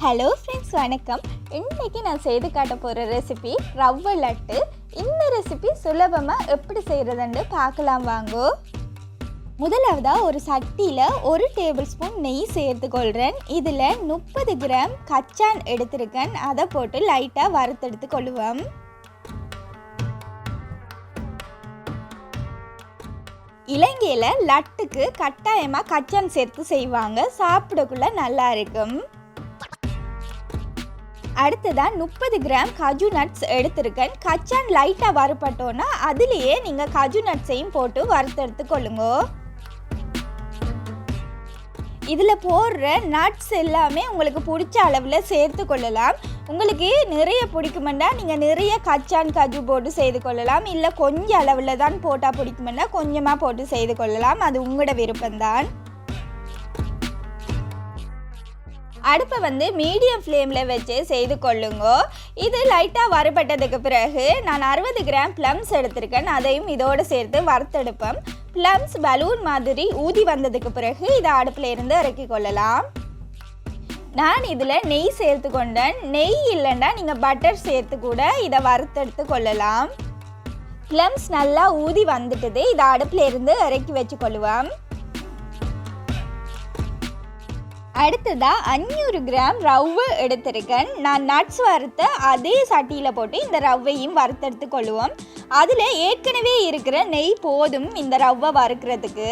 Hello friends, வணக்கம். இன்றைக்கி நான் செய்து காட்ட போகிற ரெசிபி ரவை லட்டு. இந்த ரெசிபி சுலபமாக எப்படி செய்கிறதுன்னு பார்க்கலாம் வாங்கோ. முதலாவதாக ஒரு சட்டியில் 1 டேபிள் ஸ்பூன் நெய் சேர்த்துக்கொள்கிறேன். இதில் 30 கிராம் கச்சான் எடுத்திருக்கேன். அதை போட்டு லைட்டாக வறுத்தெடுத்து கொள்ளுவோம். இலங்கையில் லட்டுக்கு கட்டாயமாக கச்சான் சேர்த்து செய்வாங்க. சாப்பிடக்குள்ள நல்லா இருக்கும். அடுத்ததான் 30 கிராம் காஜு நட்ஸ் எடுத்திருக்கேன். கச்சான் லைட்டாக வறுப்பட்டோன்னா அதுலேயே நீங்கள் காஜு நட்ஸையும் போட்டு வறுத்தெடுத்து கொள்ளுங்க. இதில் போடுற நட்ஸ் எல்லாமே உங்களுக்கு பிடிச்ச அளவில் சேர்த்து கொள்ளலாம். உங்களுக்கு நிறைய பிடிக்குமெண்டா நீங்கள் நிறைய கச்சான் காஜு போட்டு செய்து கொள்ளலாம். இல்லை கொஞ்சம் அளவில் தான் போட்டால் பிடிக்குமெண்டா கொஞ்சமாக போட்டு செய்து கொள்ளலாம். அது உங்களோட விருப்பம்தான். அடுப்பை மீடியம் ஃப்ளேமில் வச்சு செய்து கொள்ளுங்க. இது லைட்டாக வறுபட்டதுக்கு பிறகு நான் 60 கிராம் ப்ளம்ஸ் எடுத்திருக்கேன். அதையும் இதோடு சேர்த்து வறுத்தெடுப்பேன். ப்ளம்ஸ் பலூன் மாதிரி ஊதி வந்ததுக்கு பிறகு இதை அடுப்பில் இருந்து இறக்கி கொள்ளலாம். நான் இதில் நெய் சேர்த்து கொண்டேன். நெய் இல்லைன்னா நீங்கள் பட்டர் சேர்த்து கூட இதை வறுத்தெடுத்து கொள்ளலாம். ப்ளம்ஸ் நல்லா ஊதி வந்துட்டுது. இதை அடுப்பில் இருந்து இறக்கி வச்சு கொள்ளுவோம். அடுத்ததாக 500 கிராம் ரவை எடுத்திருக்கேன். நான் நட்ஸ் வறுத்த அதே சட்டியில் போட்டு இந்த ரவையும் வறுத்தெடுத்து கொள்ளுவோம். அதில் ஏற்கனவே இருக்கிற நெய் போதும் இந்த ரவை வறுக்கிறதுக்கு.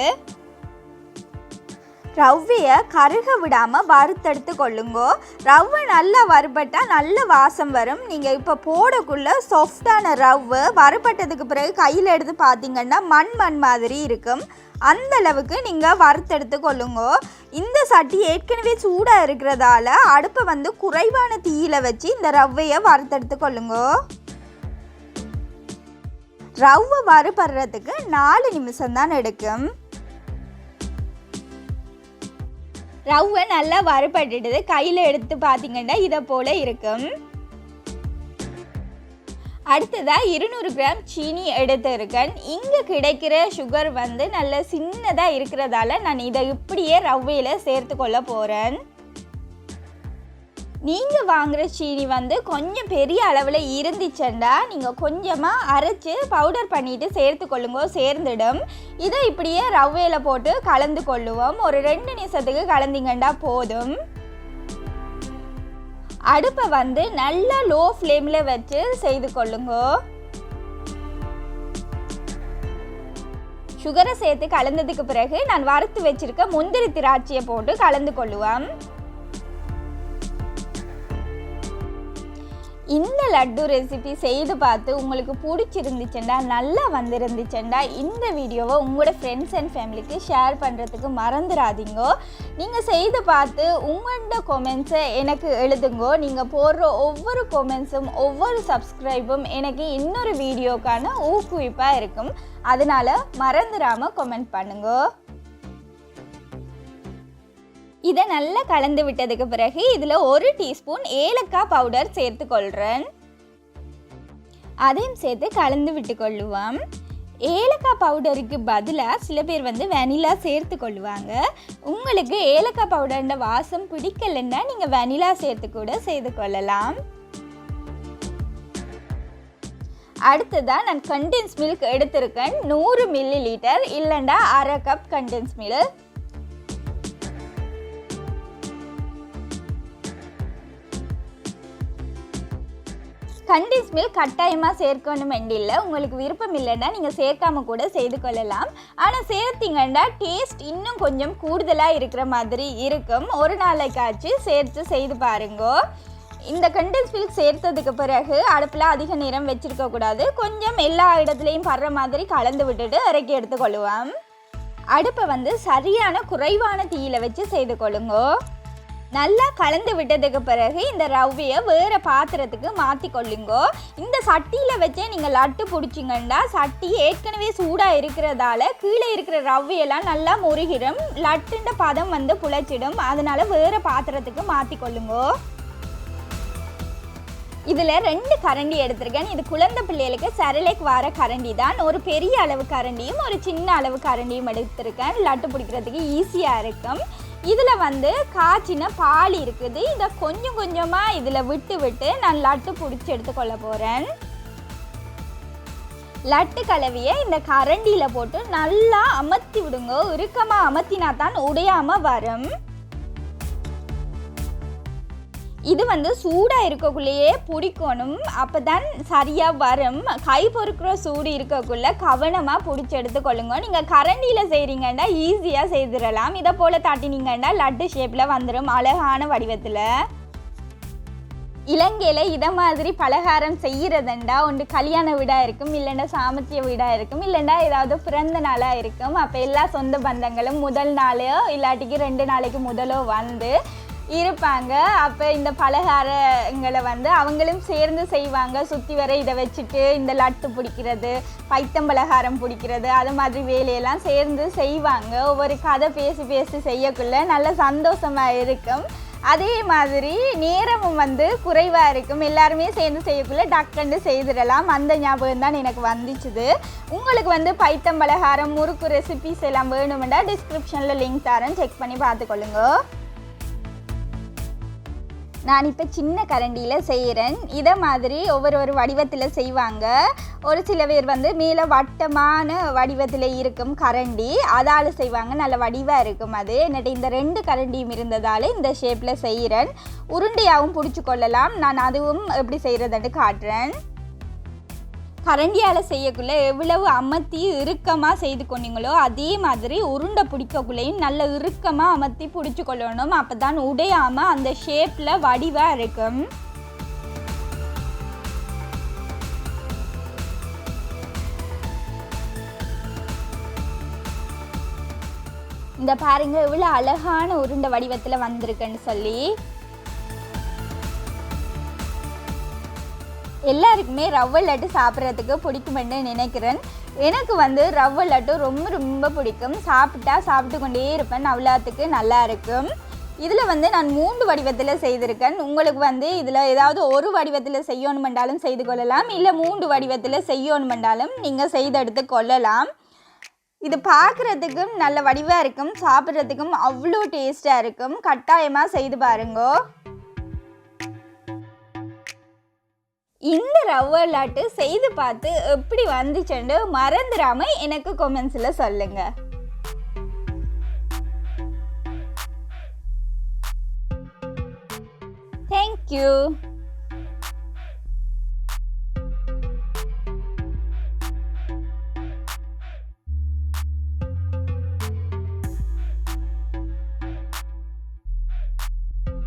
ரவையை கருக விடாமல் வறுத்தெடுத்து கொள்ளுங்கோ. ரவை நல்லா வறுபட்டால் நல்ல வாசம் வரும். நீங்கள் இப்போ போடக்குள்ள சாஃப்டான ரவை வறுபட்டதுக்கு பிறகு கையில் எடுத்து பார்த்தீங்கன்னா மண் மாதிரி இருக்கும். அந்த அளவுக்கு நீங்கள் வறுத்தெடுத்து கொள்ளுங்க. இந்த சட்டி ஏற்கனவே சூடாக இருக்கிறதால அடுப்பை குறைவான தீயில வச்சு இந்த ரவையை வறுத்தெடுத்து கொள்ளுங்க. ரவை வறுபடுறதுக்கு 4 நிமிஷம் தான் எடுக்கும். ரவை நல்லா வறுபட்டுடுது. கையில் எடுத்து பார்த்தீங்கன்னா இதை போல் இருக்கும். அடுத்ததாக 200 கிராம் சீனி எடுத்திருக்கேன். இங்கே கிடைக்கிற சுகர் நல்ல சின்னதாக இருக்கிறதால நான் இதை இப்படியே ரவையில் சேர்த்து கொள்ள போகிறேன். நீங்கள் வாங்குகிற சீனி கொஞ்சம் பெரிய அளவில் இருந்துச்சுன்னா நீங்கள் கொஞ்சமாக அரைச்சி பவுடர் பண்ணிவிட்டு சேர்த்து கொள்ளுங்க. சேர்ந்துடும். இதை இப்படியே ரவையில் போட்டு கலந்து கொள்ளுவோம். ஒரு 2 நிமிஷத்துக்கு கலந்திங்கன்னா போதும். அடுப்பை நல்லா லோ ஃப்ளேமில் வச்சு செய்து கொள்ளுங்க. சுகரை சேர்த்து கலந்ததுக்கு பிறகு நான் வறுத்து வச்சிருக்க முந்திரி திராட்சையை போட்டு கலந்து கொள்ளுவோம். இந்த லட்டு ரெசிபி செய்து பார்த்து உங்களுக்கு பிடிச்சிருந்துச்சுண்டா, நல்லா வந்திருந்துச்சுண்டா இந்த வீடியோவை உங்களோட ஃப்ரெண்ட்ஸ் அண்ட் ஃபேமிலிக்கு ஷேர் பண்ணுறதுக்கு மறந்துடாதீங்க. நீங்கள் செய்து பார்த்து உங்களோட கொமெண்ட்ஸை எனக்கு எழுதுங்கோ. நீங்கள் போடுற ஒவ்வொரு கொமெண்ட்ஸும் ஒவ்வொரு சப்ஸ்கிரைபும் எனக்கு இன்னொரு வீடியோக்கான ஊக்குவிப்பாக இருக்கும். அதனால் மறந்துடாமல் கொமெண்ட் பண்ணுங்க. இதை நல்லா கலந்து விட்டதுக்கு பிறகு இதில் 1 டீஸ்பூன் ஏலக்காய் பவுடர் சேர்த்து கொள்கிறேன். அதையும் சேர்த்து கலந்து விட்டு கொள்ளுவோம். ஏலக்காய் பவுடருக்கு பதிலாக சில பேர் வெனிலா சேர்த்து கொள்ளுவாங்க. உங்களுக்கு ஏலக்காய் பவுடர்ன்ற வாசம் பிடிக்கலைன்னா நீங்கள் வெனிலா சேர்த்து கூட செய்து கொள்ளலாம். அடுத்ததாக நான் கண்டென்ஸ் மில்க் எடுத்திருக்கேன். 100 மில்லிலிட்டர் இல்லைண்டா அரை cup condense milk. Condense milk கட்டாயமாக சேர்க்கணும் இல்லை. உங்களுக்கு விருப்பம் இல்லைன்னா நீங்கள் சேர்க்காம கூட செய்து கொள்ளலாம். ஆனால் சேர்த்திங்கன்னா டேஸ்ட் இன்னும் கொஞ்சம் கூடுதலாக இருக்கிற மாதிரி இருக்கும். ஒரு நாளைக்காச்சு சேர்த்து செய்து பாருங்க. இந்த கண்டென்ஸ் மில்க் சேர்த்ததுக்கு பிறகு அடுப்பில் அதிக நேரம் வச்சுருக்கக்கூடாது. கொஞ்சம் எல்லா இடத்துலையும் படுற மாதிரி கலந்து விட்டுட்டு இறக்கி எடுத்துக்கொள்ளுவோம். அடுப்பை சரியான குறைவான தீயில வச்சு செய்து கொள்ளுங்க. நல்லா கலந்து விட்டதுக்கு பிறகு இந்த ரவையை வேறு பாத்திரத்துக்கு மாற்றி கொள்ளுங்க. இந்த சட்டியில் வச்சே நீங்கள் லட்டு பிடிச்சிங்கன்னா சட்டி ஏற்கனவே சூடாக இருக்கிறதால கீழே இருக்கிற ரவையெல்லாம் நல்லா முருகிடும். லட்டுன்ற பதம் புழைச்சிடும். அதனால் வேறு பாத்திரத்துக்கு மாற்றி கொள்ளுங்க. இதில் 2 கரண்டி எடுத்திருக்கேன். இது குழந்தை பிள்ளைகளுக்கு சரலைக்கு வர கரண்டி தான். ஒரு பெரிய அளவு கரண்டியும் ஒரு சின்ன அளவு கரண்டியும் எடுத்திருக்கேன். லட்டு பிடிக்கிறதுக்கு ஈஸியாக இருக்கும். இதில் வந்து காய்ச்சின பால் இருக்குது. இதை கொஞ்சம் கொஞ்சமாக இதில் விட்டு நான் லட்டு பிடிச்சி எடுத்துக்கொள்ள போகிறேன். லட்டு கலவையை இந்த கரண்டியில் போட்டு நல்லா அமர்த்தி விடுங்க. இறுக்கமாக அமர்த்தினா தான் உடையாமல் வரும். இது வந்து சூடாக இருக்கக்குள்ளேயே பிடிக்கணும், அப்போ தான் சரியாக வரும். கை பொறுக்கிற சூடு இருக்கக்குள்ளே கவனமாக பிடிச்சி எடுத்துக்கொள்ளுங்க. நீங்கள் கரண்டியில் செய்கிறீங்கன்னா ஈஸியாக செய்திடலாம். இதை போல் தட்டினீங்கன்னா லட்டு ஷேப்பில் வந்துடும், அழகான வடிவத்தில். இலங்கையில் இதை மாதிரி பலகாரம் செய்கிறதுண்டா ஒன்று கல்யாண வீடாக இருக்கும், இல்லைன்னா சாமர்த்திய வீடாக இருக்கும், இல்லைன்னா ஏதாவது பிறந்த நாளாக இருக்கும். அப்போ எல்லா சொந்த பந்தங்களும் முதல் நாளோ இல்லாட்டிக்கு 2 நாளைக்கு முதலோ வந்து இருப்பாங்க. அப்போ இந்த பலகாரங்களை வந்து அவங்களும் சேர்ந்து செய்வாங்க. சுற்றி வர இதை வச்சுட்டு இந்த லட்டு பிடிக்கிறது, பைத்தம்பலகாரம் பிடிக்கிறது, அது மாதிரி வேலையெல்லாம் சேர்ந்து செய்வாங்க. ஒவ்வொரு கதை பேசி செய்யக்குள்ள நல்ல சந்தோஷமாக இருக்கும். அதே மாதிரி நேரமும் வந்து குறைவாக இருக்கும். எல்லாருமே சேர்ந்து செய்யக்குள்ள டக்குன்னு செய்திடலாம். அந்த ஞாபகம் தான் எனக்கு வந்துச்சுது. உங்களுக்கு வந்து பைத்தம்பலகாரம் முறுக்கு ரெசிபிஸ் எல்லாம் வேணுமெண்டா டிஸ்கிரிப்ஷனில் லிங்க் தரேன், செக் பண்ணி பார்த்துக்கொள்ளுங்க. நான் இப்போ சின்ன கரண்டியில் செய்கிறேன். இதை மாதிரி ஒவ்வொரு வடிவத்தில் செய்வாங்க. ஒரு சில பேர் வந்து மேலே வட்டமான வடிவத்தில் இருக்கும் கரண்டி, அதால் செய்வாங்க. நல்ல வடிவாக இருக்கும். அது என்னட்டு இந்த 2 கரண்டியும் இருந்ததால் இந்த ஷேப்பில் செய்கிறேன். உருண்டையாகவும் பிடிச்சி கொள்ளலாம். நான் அதுவும் எப்படி செய்கிறதுன்னு காட்டுறேன். கரண்டியால் செய்யக்குள்ளே எவ்வளவு அமர்த்தி இறுக்கமாக செய்து கொண்டீங்களோ அதே மாதிரி உருண்டை பிடிக்கக்குள்ளேயும் நல்ல இறுக்கமாக அமர்த்தி பிடிச்சி கொள்ளணும். அப்போ தான் உடையாமல் அந்த ஷேப்பில் வடிவாக இருக்கும். இந்த பாருங்க எவ்வளோ அழகான உருண்டை வடிவத்தில் வந்திருக்குன்னு சொல்லி. எல்லாருக்குமே ரவை லட்டு சாப்பிட்றதுக்கு பிடிக்குமென்னு நினைக்கிறேன். எனக்கு வந்து ரவை லட்டு ரொம்ப பிடிக்கும். சாப்பிட்டு கொண்டே இருப்பேன். அவ்வளோத்துக்கு நல்லா இருக்கும். இதில் வந்து நான் 3 வடிவத்தில் செய்திருக்கேன். உங்களுக்கு வந்து இதில் ஏதாவது ஒரு வடிவத்தில் செய்யணுமென்றாலும் செய்து கொள்ளலாம், இல்லை 3 வடிவத்தில் செய்யணுமென்றாலும் நீங்கள் செய்தெடுத்து கொள்ளலாம். இது பார்க்குறதுக்கும் நல்ல வடிவாக இருக்கும், சாப்பிட்றதுக்கும் அவ்வளோ டேஸ்ட்டாக இருக்கும். கட்டாயமாக செய்து பாருங்கோ. இந்த ரவை லட்டு செய்து பார்த்து எப்படி வந்துச்சுன்னு மறந்துடாமல் எனக்கு கமெண்ட்ஸில் சொல்லுங்கள். தேங்க்யூ.